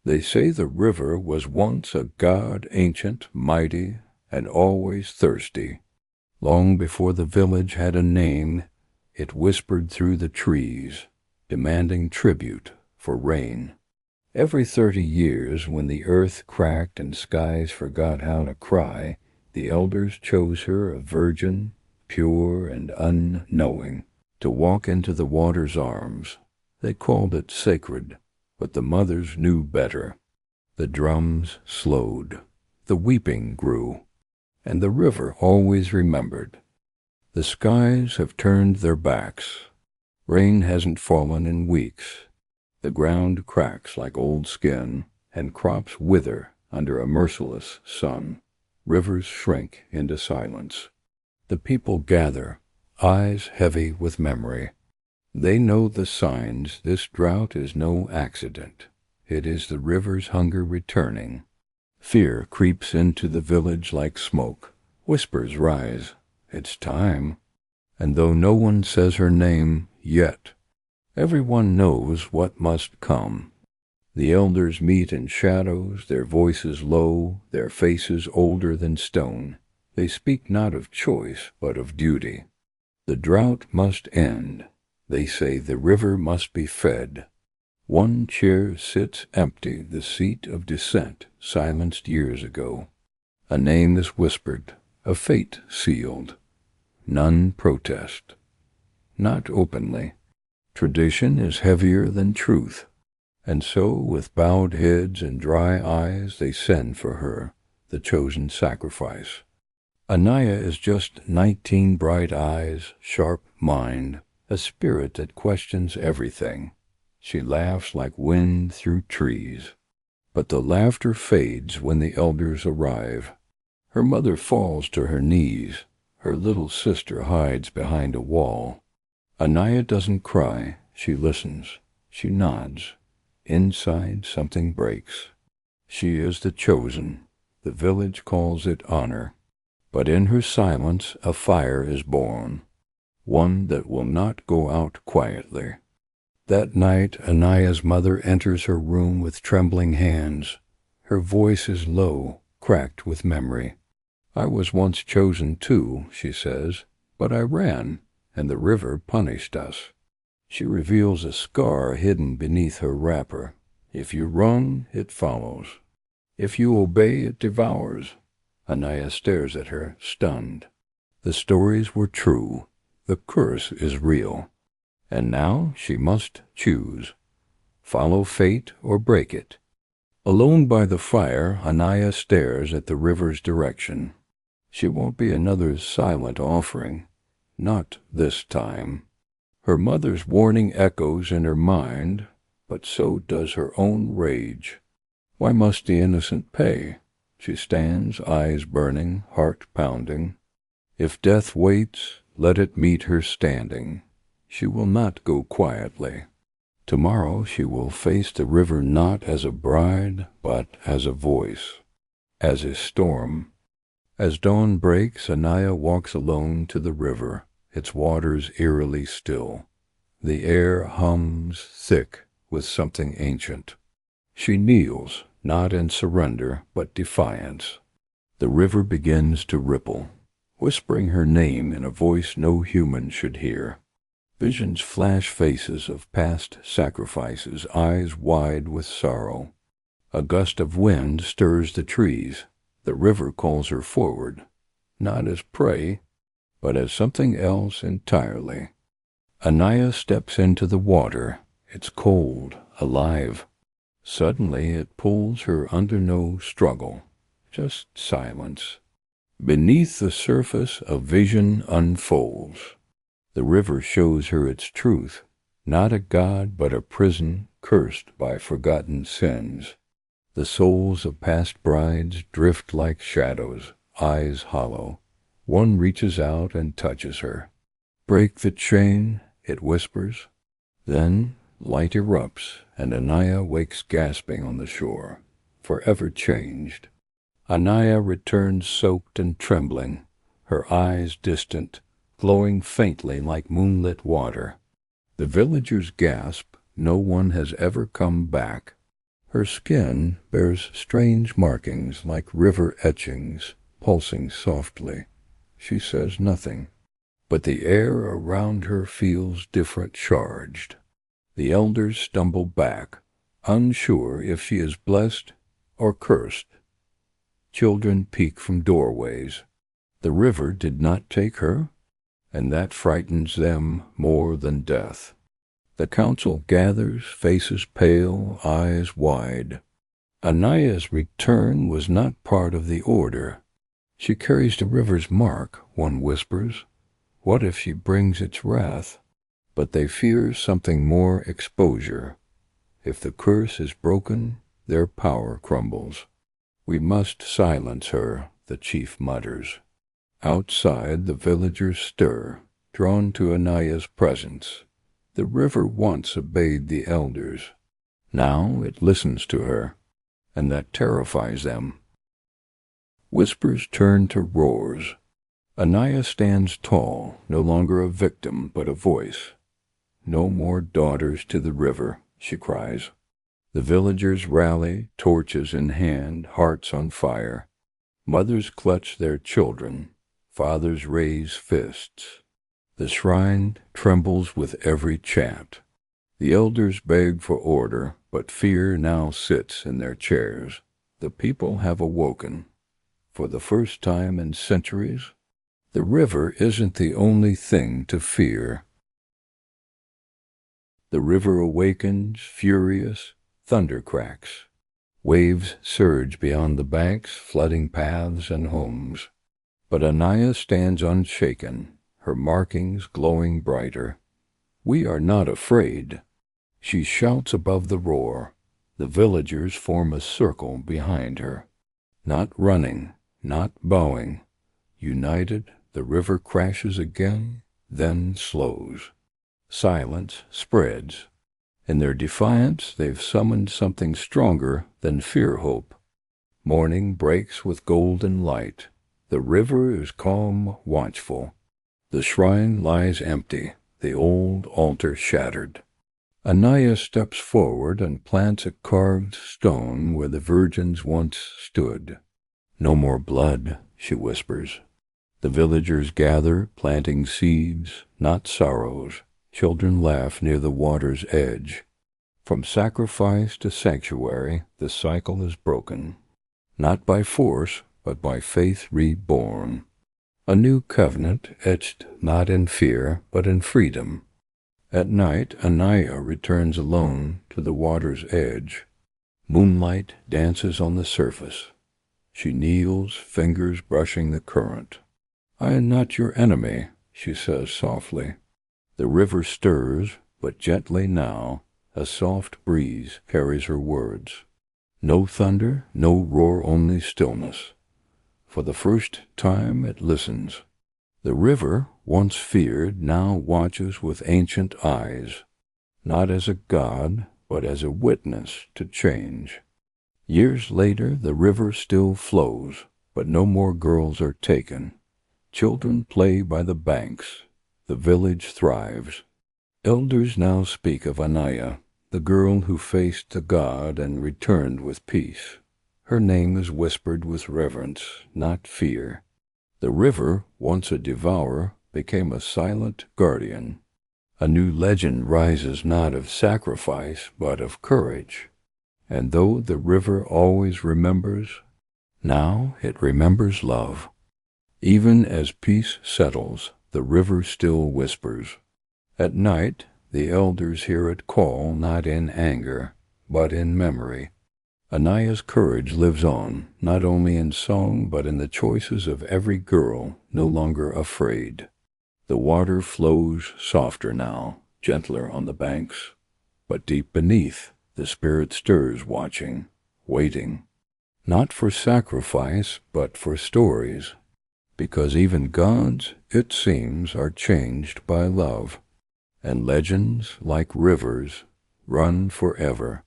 They say the river was once a god ancient, mighty, and always thirsty. Long before the village had a name, it whispered through the trees, demanding tribute for rain. Every 30 years, when the earth cracked and skies forgot how to cry, the elders chose her a virgin, pure and unknowing, to walk into the water's arms. They called it sacred, but the mothers knew better. The drums slowed, the weeping grew, and the river always remembered. The skies have turned their backs. Rain hasn't fallen in weeks. The ground cracks like old skin, and crops wither under a merciless sun. Rivers shrink into silence. The people gather, eyes heavy with memory. They know the signs. This drought is no accident. It is the river's hunger returning. Fear creeps into the village like smoke. Whispers rise. It's time. And though no one says her name yet, everyone knows what must come. The elders meet in shadows, their voices low, their faces older than stone. They speak not of choice, but of duty. The drought must end. They say the river must be fed. One chair sits empty, the seat of dissent, silenced years ago. A name is whispered, a fate sealed. None protest. Not openly. Tradition is heavier than truth, and so with bowed heads and dry eyes they send for her, the chosen sacrifice. Anaya is just 19 bright eyes, sharp mind, a spirit that questions everything. She laughs like wind through trees. But the laughter fades when the elders arrive. Her mother falls to her knees. Her little sister hides behind a wall. Anaya doesn't cry. She listens. She nods. Inside something breaks. She is the chosen. The village calls it honor. But in her silence a fire is born, one that will not go out quietly. That night Anaya's mother enters her room with trembling hands. Her voice is low, cracked with memory. I was once chosen too, she says, but I ran, and the river punished us. She reveals a scar hidden beneath her wrapper. If you run, it follows. If you obey, it devours. Anaya stares at her, stunned. The stories were true. The curse is real. And now she must choose. Follow fate or break it. Alone by the fire, Anaya stares at the river's direction. She won't be another silent offering. Not this time. Her mother's warning echoes in her mind, but so does her own rage. Why must the innocent pay? She stands, eyes burning, heart pounding. If death waits, let it meet her standing. She will not go quietly. Tomorrow she will face the river not as a bride, but as a voice, as a storm. As dawn breaks, Anaya walks alone to the river, its waters eerily still. The air hums thick with something ancient. She kneels, not in surrender, but defiance. The river begins to ripple, whispering her name in a voice no human should hear. Visions flash faces of past sacrifices, eyes wide with sorrow. A gust of wind stirs the trees. The river calls her forward, not as prey, but as something else entirely. Anaya steps into the water. It's cold, alive. Suddenly it pulls her under no struggle, just silence. Beneath the surface a vision unfolds. The river shows her its truth, not a god but a prison cursed by forgotten sins. The souls of past brides drift like shadows, eyes hollow. One reaches out and touches her. Break the chain, it whispers. Then light erupts, and Anaya wakes gasping on the shore, forever changed. Anaya returns soaked and trembling, her eyes distant, glowing faintly like moonlit water. The villagers gasp. No one has ever come back. Her skin bears strange markings like river etchings, pulsing softly. She says nothing, but the air around her feels different charged. The elders stumble back, unsure if she is blessed or cursed. Children peek from doorways. The river did not take her, and that frightens them more than death. The council gathers, faces pale, eyes wide. Anaya's return was not part of the order. She carries the river's mark, one whispers. What if she brings its wrath? But they fear something more: exposure. If the curse is broken, their power crumbles. We must silence her, the chief mutters. Outside, the villagers stir, drawn to Anaya's presence. The river once obeyed the elders. Now it listens to her, and that terrifies them. Whispers turn to roars. Anaya stands tall, no longer a victim, but a voice. "No more daughters to the river," she cries. The villagers rally, torches in hand, hearts on fire. Mothers clutch their children. Fathers raise fists. The shrine trembles with every chant. The elders beg for order, but fear now sits in their chairs. The people have awoken. For the first time in centuries, the river isn't the only thing to fear. The river awakens, furious. Thunder cracks. Waves surge beyond the banks, flooding paths and homes. But Anaya stands unshaken, her markings glowing brighter. "We are not afraid." She shouts above the roar. The villagers form a circle behind her. Not running, not bowing. United, the river crashes again, then slows. Silence spreads. In their defiance, they've summoned something stronger than fear-hope. Morning breaks with golden light. The river is calm, watchful. The shrine lies empty, the old altar shattered. Anaya steps forward and plants a carved stone where the virgins once stood. "No more blood," she whispers. The villagers gather, planting seeds, not sorrows. Children laugh near the water's edge. From sacrifice to sanctuary, the cycle is broken. Not by force, but by faith reborn. A new covenant etched not in fear, but in freedom. At night, Anaya returns alone to the water's edge. Moonlight dances on the surface. She kneels, fingers brushing the current. "I am not your enemy," she says softly. The river stirs, but gently now. A soft breeze carries her words. No thunder, no roar, only stillness. For the first time it listens. The river, once feared, now watches with ancient eyes, not as a god, but as a witness to change. Years later, the river still flows, but no more girls are taken. Children play by the banks. The village thrives. Elders now speak of Anaya, the girl who faced the god and returned with peace. Her name is whispered with reverence, not fear. The river, once a devourer, became a silent guardian. A new legend rises not of sacrifice, but of courage. And though the river always remembers, now it remembers love. Even as peace settles, the river still whispers. At night, the elders hear it call not in anger, but in memory. Anaya's courage lives on, not only in song, but in the choices of every girl no longer afraid. The water flows softer now, gentler on the banks, but deep beneath, the spirit stirs watching, waiting, not for sacrifice, but for stories, because even gods, it seems, are changed by love, and legends, like rivers, run forever.